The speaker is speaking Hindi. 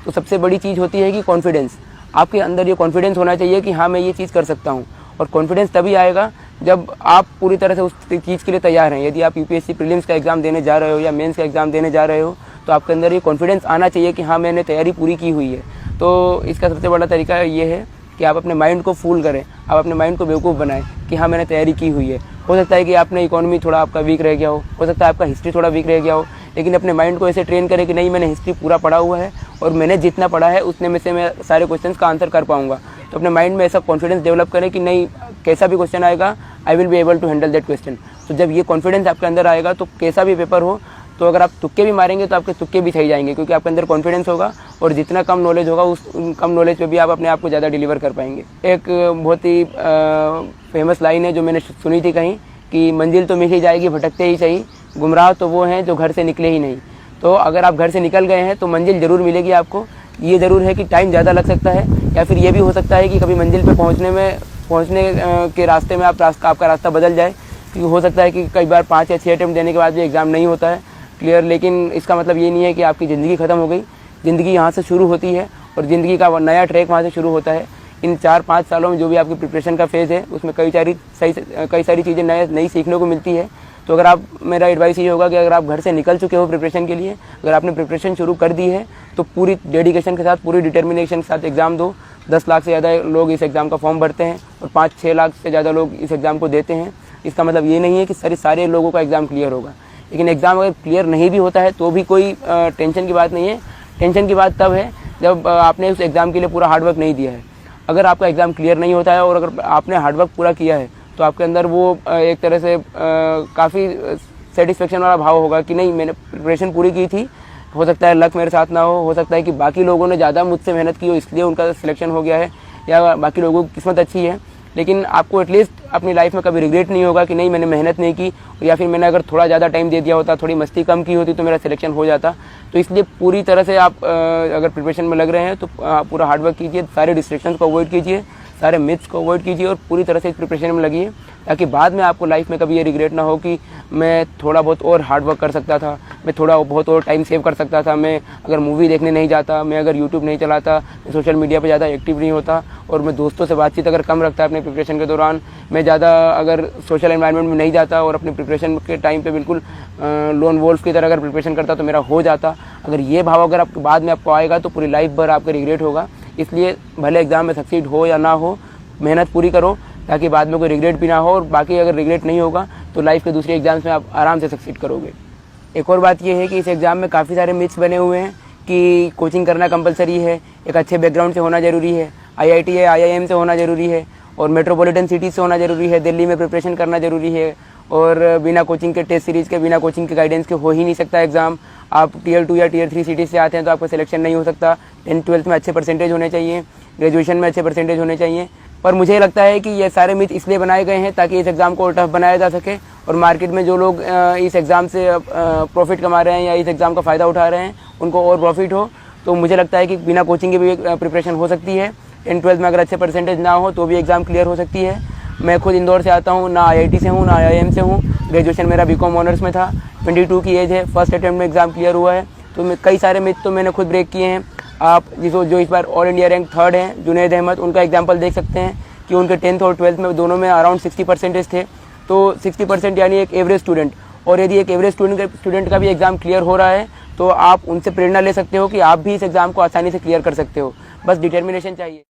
तो सबसे बड़ी चीज़ होती है कि कॉन्फिडेंस। आपके अंदर ये कॉन्फिडेंस होना चाहिए कि हाँ मैं ये चीज़ कर सकता हूँ, और कॉन्फिडेंस तभी आएगा जब आप पूरी तरह से उस चीज़ के लिए तैयार हैं। यदि आप यूपीएससी प्रीलिम्स का एग्ज़ाम देने जा रहे हो या मेंस का एग्ज़ाम देने जा रहे हो, तो आपके अंदर ये कॉन्फिडेंस आना चाहिए कि हाँ मैंने तैयारी पूरी की हुई है। तो इसका सबसे बड़ा तरीका ये है कि आप अपने माइंड को फूल करें, आप अपने माइंड को बेवकूफ़ बनाएं कि हाँ मैंने तैयारी की हुई है। हो सकता है कि आपने इकोनॉमी थोड़ा आपका वीक रह गया हो सकता है आपका हिस्ट्री थोड़ा वीक रह गया हो, लेकिन अपने माइंड को ऐसे ट्रेन करें कि नहीं मैंने हिस्ट्री पूरा पढ़ा हुआ है और मैंने जितना पढ़ा है उतने में से मैं सारे क्वेश्चंस का आंसर कर पाऊंगा। तो अपने माइंड में ऐसा कॉन्फिडेंस डेवलप करें कि नहीं कैसा भी क्वेश्चन आएगा I will be able to handle that question. तो जब ये कॉन्फिडेंस आपके अंदर आएगा तो कैसा भी पेपर हो, तो अगर आप तुक्के भी मारेंगे तो आपके तुक्के भी सही जाएंगे, क्योंकि आपके अंदर कॉन्फिडेंस होगा और जितना कम नॉलेज होगा उस कम नॉलेज पे भी आप अपने आप को ज़्यादा डिलीवर कर पाएंगे। एक बहुत ही फेमस लाइन है जो मैंने सुनी थी कहीं कि मंजिल तो मिल ही जाएगी भटकते ही सही, गुमराह तो वो हैं जो घर से निकले ही नहीं। तो अगर आप घर से निकल गए हैं तो मंजिल ज़रूर मिलेगी आपको। ये ज़रूर है कि टाइम ज़्यादा लग सकता है, या फिर ये भी हो सकता है कि कभी मंजिल पे पहुंचने के रास्ते में आपका रास्ता बदल जाए, क्योंकि हो सकता है कि कई बार 5 या 6 अटेम्प्ट देने के बाद भी एग्ज़ाम नहीं होता है क्लियर। लेकिन इसका मतलब ये नहीं है कि आपकी ज़िंदगी ख़त्म हो गई। ज़िंदगी यहाँ से शुरू होती है और ज़िंदगी का नया ट्रैक वहाँ से शुरू होता है। इन 4-5 सालों में जो भी आपकी प्रिपरेशन का फेज़ है उसमें कई सारी चीज़ें नई सीखने को मिलती है। तो अगर आप, मेरा एडवाइस ये होगा कि अगर आप घर से निकल चुके हो प्रिपरेशन के लिए, अगर आपने प्रिपरेशन शुरू कर दी है तो पूरी डेडिकेशन के साथ, पूरी डिटर्मिनेशन के साथ एग्ज़ाम दो। 10 लाख से ज़्यादा लोग इस एग्ज़ाम का फॉर्म भरते हैं और 5-6 लाख से ज़्यादा लोग इस एग्ज़ाम को देते हैं। इसका मतलब ये नहीं है कि सारे लोगों का एग्ज़ाम क्लियर होगा, लेकिन एग्ज़ाम अगर क्लियर नहीं भी होता है तो भी कोई टेंशन की बात नहीं है। टेंशन की बात तब है जब आपने उस एग्ज़ाम के लिए पूरा हार्डवर्क नहीं दिया है। अगर आपका एग्ज़ाम क्लियर नहीं होता है और अगर आपने हार्डवर्क पूरा किया है तो आपके अंदर वो एक तरह से काफ़ी सेटिस्फेक्शन वाला भाव होगा कि नहीं मैंने प्रिपरेशन पूरी की थी। हो सकता है लक मेरे साथ ना हो सकता है कि बाकी लोगों ने ज़्यादा मुझसे मेहनत की हो इसलिए उनका सिलेक्शन हो गया है, या बाकी लोगों की किस्मत अच्छी है। लेकिन आपको एटलीस्ट अपनी लाइफ में कभी रिग्रेट नहीं होगा कि नहीं मैंने मेहनत नहीं की, या फिर मैंने अगर थोड़ा ज़्यादा टाइम दे दिया होता, थोड़ी मस्ती कम की होती तो मेरा सिलेक्शन हो जाता। तो इसलिए पूरी तरह से आप अगर प्रिपरेशन में लग रहे हैं तो पूरा हार्डवर्क कीजिए, सारे डिस्ट्रैक्शंस को अवॉइड कीजिए, सारे मिथ्स को अवॉइड कीजिए और पूरी तरह से इस प्रिपरेशन में लगिए, ताकि बाद में आपको लाइफ में कभी ये रिग्रेट ना हो कि मैं थोड़ा बहुत और हार्डवर्क कर सकता था, मैं थोड़ा बहुत और टाइम सेव कर सकता था, मैं अगर मूवी देखने नहीं जाता, मैं अगर यूट्यूब नहीं चलाता, मैं सोशल मीडिया पर ज़्यादा एक्टिव नहीं होता, और मैं दोस्तों से बातचीत अगर कम रखता अपने प्रिपरेशन के दौरान, मैं ज़्यादा अगर सोशल एनवायरनमेंट में नहीं जाता और अपने प्रिपरेशन के टाइम पे बिल्कुल लोन वोल्फ की तरह अगर प्रिपरेशन करता तो मेरा हो जाता। अगर ये भाव अगर आप बाद में आपको आएगा तो पूरी लाइफ भर आपका रिग्रेट होगा। इसलिए भले एग्ज़ाम में सक्सीड हो या ना हो, मेहनत पूरी करो ताकि बाद में कोई रिग्रेट भी ना हो, और बाकी अगर रिग्रेट नहीं होगा तो लाइफ के दूसरे एग्जाम्स में आप आराम से सक्सीड करोगे। एक और बात यह है कि इस एग्ज़ाम में काफ़ी सारे मिथ्स बने हुए हैं कि कोचिंग करना कंपलसरी है, एक अच्छे बैकग्राउंड से होना ज़रूरी है, IIT या IIM से होना ज़रूरी है, और मेट्रोपॉलिटन सिटी से होना ज़रूरी है, दिल्ली में प्रिपरेशन करना ज़रूरी है, और बिना कोचिंग के टेस्ट सीरीज़ के, बिना कोचिंग के गाइडेंस के हो ही नहीं सकता एग्ज़ाम। आप Tier 2 या Tier 3 सिटी से आते हैं तो आपका सिलेक्शन नहीं हो सकता। 10th-12th में अच्छे परसेंटेज होने चाहिए, ग्रेजुएशन में अच्छे परसेंटेज होने चाहिए। पर मुझे लगता है कि ये सारे मिथ इसलिए बनाए गए हैं ताकि इस एग्ज़ाम को और टफ बनाया जा सके, और मार्केट में जो लोग इस एग्ज़ाम से प्रॉफिट कमा रहे हैं या इस एग्ज़ाम का फ़ायदा उठा रहे हैं उनको और प्रॉफिट हो। तो मुझे लगता है कि बिना कोचिंग के भी प्रिपरेशन हो सकती है। 10th-12th में अगर अच्छे परसेंटेज ना हो तो भी एग्ज़ाम क्लियर हो सकती है। मैं खुद इंदौर से आता हूँ, ना IIT से हूँ ना IIM से हूँ, ग्रेजुएशन मेरा BCom ऑनर्स में था, 22 की एज है, फर्स्ट अटैम्प्ट में एग्ज़ाम क्लियर हुआ है। तो कई सारे मिथ तो मैंने खुद ब्रेक किए हैं। आप जो इस बार ऑल इंडिया रैंक 3rd हैं, जुनैद अहमद, उनका एग्जाम्पल देख सकते हैं कि उनके 10th और 12th में दोनों में अराउंड 60% थे। तो 60% यानी एक एवरेज स्टूडेंट, और यदि एक एवरेज स्टूडेंट का भी एग्ज़ाम क्लियर हो रहा है तो आप उनसे प्रेरणा ले सकते हो कि आप भी इस एग्ज़ाम को आसानी से क्लियर कर सकते हो। बस डिटर्मिनेशन चाहिए।